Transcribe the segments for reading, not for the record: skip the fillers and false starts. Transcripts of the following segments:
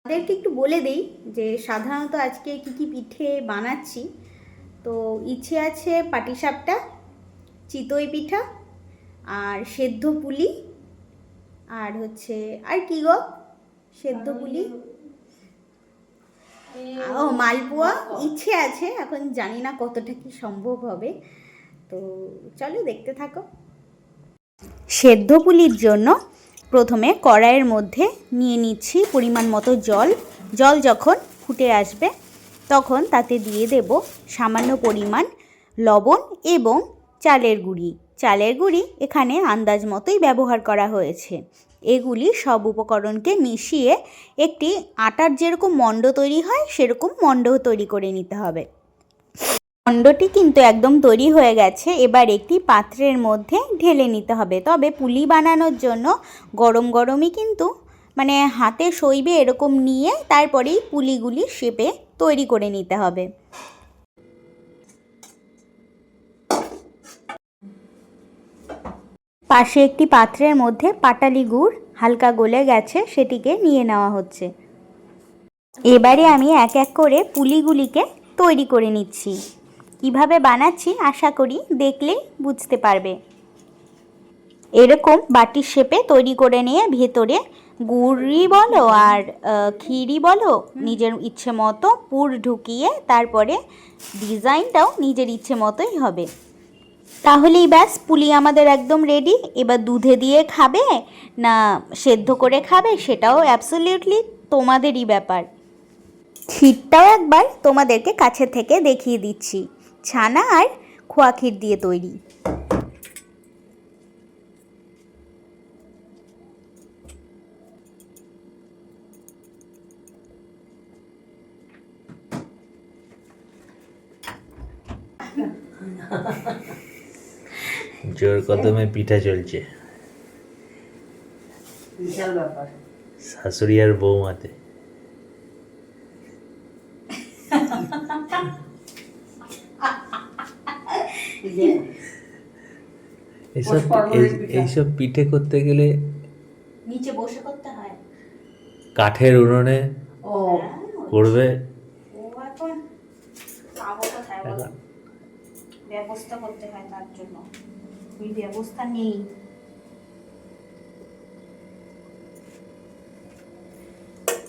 আপনাদেরকে একটু বলে দেই যে সাধারণত আজকে কি পিঠে বানাচ্ছি। তো ইচ্ছে আছে পাটিসাপটা, চিতই পিঠা, আর সেদ্ধ পুলি, আর হচ্ছে আর কি গো, সেদ্ধ পুলি ও মালপোয়া ইচ্ছে আছে। এখন জানি না কতটা কি সম্ভব হবে, তো চলো দেখতে থাকো। সেদ্ধ পুলির জন্য প্রথমে কড়াইয়ের মধ্যে নিয়ে নিচ্ছি পরিমাণ মতো জল। জল যখন ফুটে আসবে তখন তাতে দিয়ে দেব সামান্য পরিমাণ লবণ এবং চালের গুঁড়ি। চালের গুঁড়ি এখানে আন্দাজ মতোই ব্যবহার করা হয়েছে। এগুলি সব উপকরণকে মিশিয়ে একটি আটার যেরকম মণ্ড তৈরি হয় সেরকম মণ্ড তৈরি করে নিতে হবে। মণ্ডটি কিন্তু একদম তৈরি হয়ে গেছে। এবার একটি পাত্রের মধ্যে ঢেলে নিতে হবে। তবে পুলি বানানোর জন্য গরম গরমই কিন্তু মানে হাতে সইবে এরকম নিয়ে তারপরেই পুলিগুলি শেপে তৈরি করে নিতে হবে। পাশে একটি পাত্রের মধ্যে পাটালি গুড় হালকা গলে গেছে, সেটিকে নিয়ে নেওয়া হচ্ছে। এবারে আমি এক এক করে পুলিগুলিকে তৈরি করে নিচ্ছি। কিভাবে বানাচ্ছি আশা করি দেখলেই বুঝতে পারবে। এরকম বাটির শেপে তৈরি করে নিয়ে ভেতরে গুড়ই বলো আর ক্ষীরই বলো নিজের ইচ্ছে মতো পুর ঢুকিয়ে তারপরে ডিজাইনটাও নিজের ইচ্ছে মতোই হবে। তাহলেই ব্যাস পুলি আমাদের একদম রেডি। এবার দুধে দিয়ে খাবে না সেদ্ধ করে খাবে সেটাও অ্যাবসলিউটলি তোমাদেরই ব্যাপার। ক্ষীরটাও একবার তোমাদেরকে কাছে থেকে দেখিয়ে দিচ্ছি। ছানা আর খোয়া ক্ষীর দিয়ে তৈরি। জোর কদমে পিঠা চলছে, বিশাল ব্যাপার। শাশুড়ি আর বৌমাতে। এইসব পিঠে করতে গেলে নিচে বসে করতে হয়, কাঠের উনুনে ও করবে। ও এখন পাবো কোথায় বলো, ব্যবস্থা করতে হয় তার জন্য, ওই ব্যবস্থা নেই।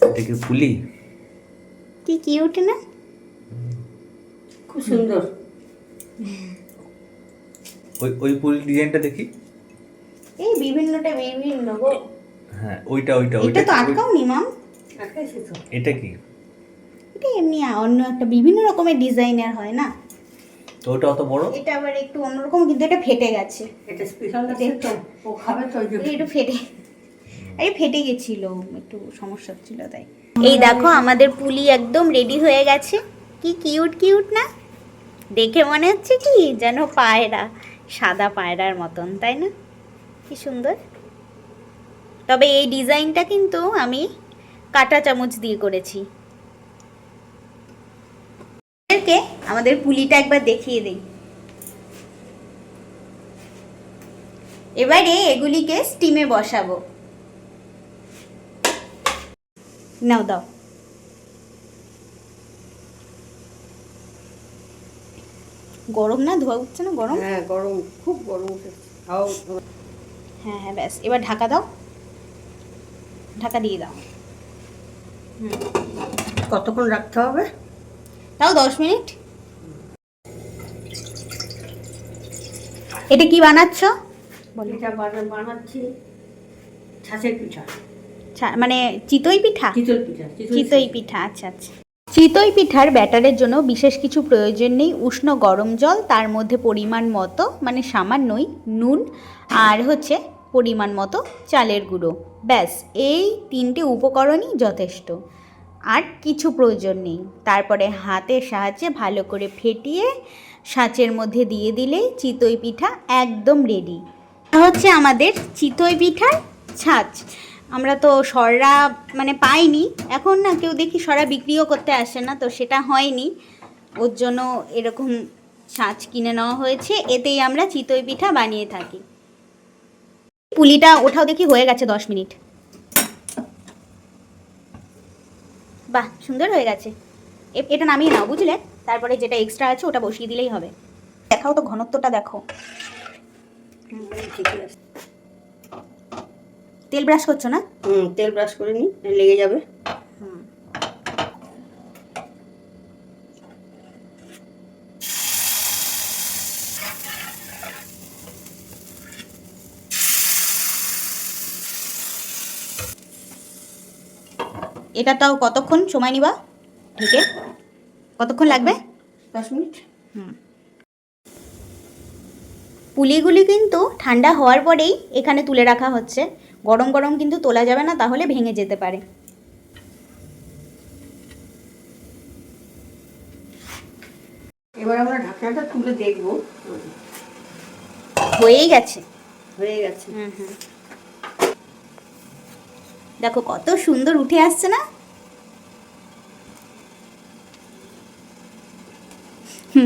এটাকে পুলি কি কিউট না, খুব সুন্দর। ওই পুলি ডিজাইনটা দেখি। এই বিভিন্ন গো। হ্যাঁ ওইটা এটা তো আটকাও নি মাম, আটকাইছি তো। এটা কি? এটা এমনি অন্য একটা বিভিন্ন রকমের ডিজাইনের হয় না, তো ওটা অত বড়, এটা আবার একটু অন্যরকম, কিন্তু এটা ফেটে গেছে। এটা স্পেশাল আছে তো, ও খাবে তো। একটু ফেটে গেছিল, একটু সমস্যা ছিল তাই। এই দেখো আমাদের পুলি একদম রেডি হয়ে গেছে। কি কিউট না, দেখে মনে হচ্ছে কি যেন পায়রা, সাদা পায়রার মতন, তাই না? কি সুন্দর। তবে এই ডিজাইনটা কিন্তু আমি কাঁটা চামচ দিয়ে করেছি। আমাদের পুলিটা একবার দেখিয়ে দিই। এবারে এগুলিকে স্টিমে বসাবো। নাও দাও। গরম না, ধোয়া উঠছে না গরম? হ্যাঁ গরম, খুব গরম উঠেছে। হ্যাঁ ব্যাস, এবার ঢাকা দাও, ঢাকা দিয়ে দাও। কতক্ষণ রাখতে হবে? তাও 10 মিনিট। এটা কি বানাচ্ছ? এটা বানাচ্ছি ছাঁচের পিঠা, মানে চিতই পিঠা? চিতই পিঠা। পিঠা, আচ্ছা। চিতই পিঠার ব্যাটারের জন্য বিশেষ কিছু প্রয়োজন নেই। উষ্ণ গরম জল, তার মধ্যে পরিমাণ মতো মানে সামান্যই নুন, আর হচ্ছে পরিমাণ মতো চালের গুঁড়ো, ব্যাস এই 3টে উপকরণই যথেষ্ট, আর কিছু প্রয়োজন নেই। তারপরে হাতের সাহায্যে ভালো করে ফেটিয়ে সাঁচের মধ্যে দিয়ে দিলেই চিতই পিঠা একদম রেডি। হচ্ছে আমাদের চিতই পিঠার ছাঁচ। আমরা তো সররা মানে পাইনি, এখন না কেউ দেখি সরা বিক্রিও করতে আসে না, তো সেটা হয়নি, ওর জন্য এরকম ছাঁচ কিনে নেওয়া হয়েছে। এতেই আমরা চিতই পিঠা বানিয়ে থাকি। পুলিটা ওঠাও দেখি, হয়ে গেছে 10 মিনিট। বাহ, সুন্দর হয়ে গেছে। এটা নামিয়ে নাও, বুঝলে? তারপরে যেটা এক্সট্রা আছে ওটা বসিয়ে দিলেই হবে। দেখাও তো ঘনত্বটা, দেখো। ঠিকই আছে। তেল ব্রাশ করছো না? তেল ব্রাশ করে নি, লেগে যাবে। এটা তাও কতক্ষণ সময় নিবা ঢেকে? কতক্ষণ লাগবে? 10 মিনিট। পুলিগুলি কিন্তু ঠান্ডা হওয়ার পরেই এখানে তুলে রাখা হচ্ছে। গরম গরম কিন্তু তোলা যাবে না, তাহলে ভেঙে যেতে পারে। এবার আমরা ঢাকনাটা তুলে দেখবো। হয়েই গেছে। হয়ে গেছে। দেখো কত সুন্দর উঠে আসছে না?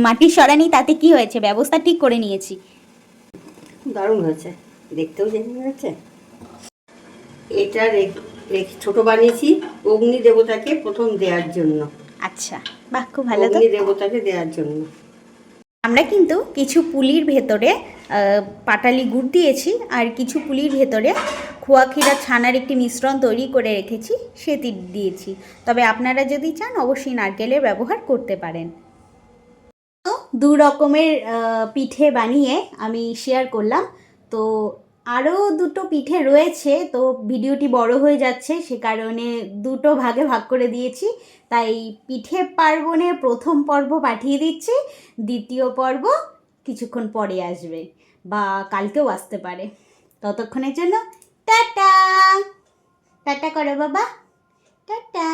মাটির সরানি, তাতে কি হয়েছে, ব্যবস্থা ঠিক করে নিয়েছি। দারুণ হয়েছে, দেখতেও যেমন হয়েছে। এটা ছোট বানিয়েছি অগ্নি দেবতাকে প্রথম দেওয়ার জন্য। আচ্ছা, বাহ, খুব ভালো তো। অগ্নি দেবতাকে দেওয়ার জন্য। আমরা কিন্তু কিছু পুলির ভেতরে পাটালি গুড় দিয়েছি, আর কিছু পুলির ভেতরে খোয়া ক্ষীরা ছানার একটি মিশ্রণ তৈরি করে রেখেছি, সেটি দিয়েছি। তবে আপনারা যদি চান অবশ্যই নারকেলের ব্যবহার করতে পারেন। তো 2 রকমের পিঠে বানিয়ে আমি শেয়ার করলাম। তো আরও 2টো পিঠে রয়েছে, তো ভিডিওটি বড় হয়ে যাচ্ছে, সে কারণে 2টো ভাগে ভাগ করে দিয়েছি। তাই পিঠে পার্বণের প্রথম পর্ব পাঠিয়ে দিচ্ছি, দ্বিতীয় পর্ব কিছুক্ষণ পরে আসবে, বা কালকেও আসতে পারে। ততক্ষণের জন্য টাটা। টাটা করো বাবা, টাটা।